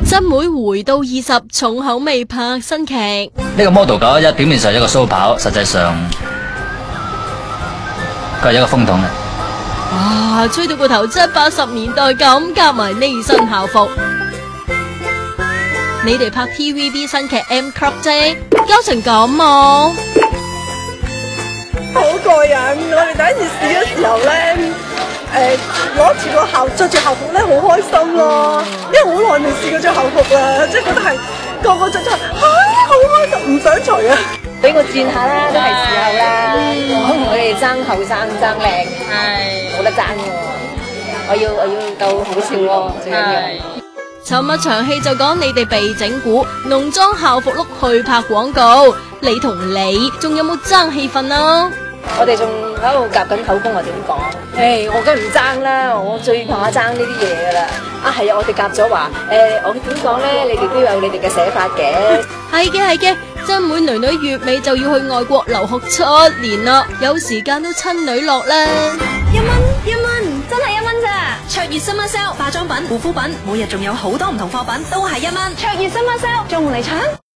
真妹回到20，重口味拍新劇。呢個 model 911表面上一個蘇跑，實際上佢係一個風筒嘅。哇，吹到個頭7、80年代咁，夾埋呢身校服。你哋拍 TVB 新劇 M Club 啫，交成咁啊！好過癮！我哋第一次試嘅時候咧，攞住個校着住校服咧，好開心咯，因為好耐未試過着校服啦，即係覺得係個個着咗，好開心，唔想除啊！俾我轉下啦，都係時候啦。我同佢哋爭後生爭靚，冇得爭喎。我要夠好笑喎，最緊要。尋日場戲就講你哋被整蠱，濃妝校服碌去拍廣告，你同你仲有冇爭戲份啊？我哋仲喺度夾緊口風，我點講？我梗唔爭啦，我最怕爭呢啲嘢噶啦。係啊，我哋夾咗話，我點講咧？你哋都有你哋嘅寫法嘅。係嘅，真妹女女月尾就要去外國留學7年啦，有時間都親女落啦。1蚊，真係1蚊咋？卓越 Summer Sale 化妝品、護膚品，每日仲有好多唔同貨品都係1蚊。卓越 Summer Sale，仲嚟搶？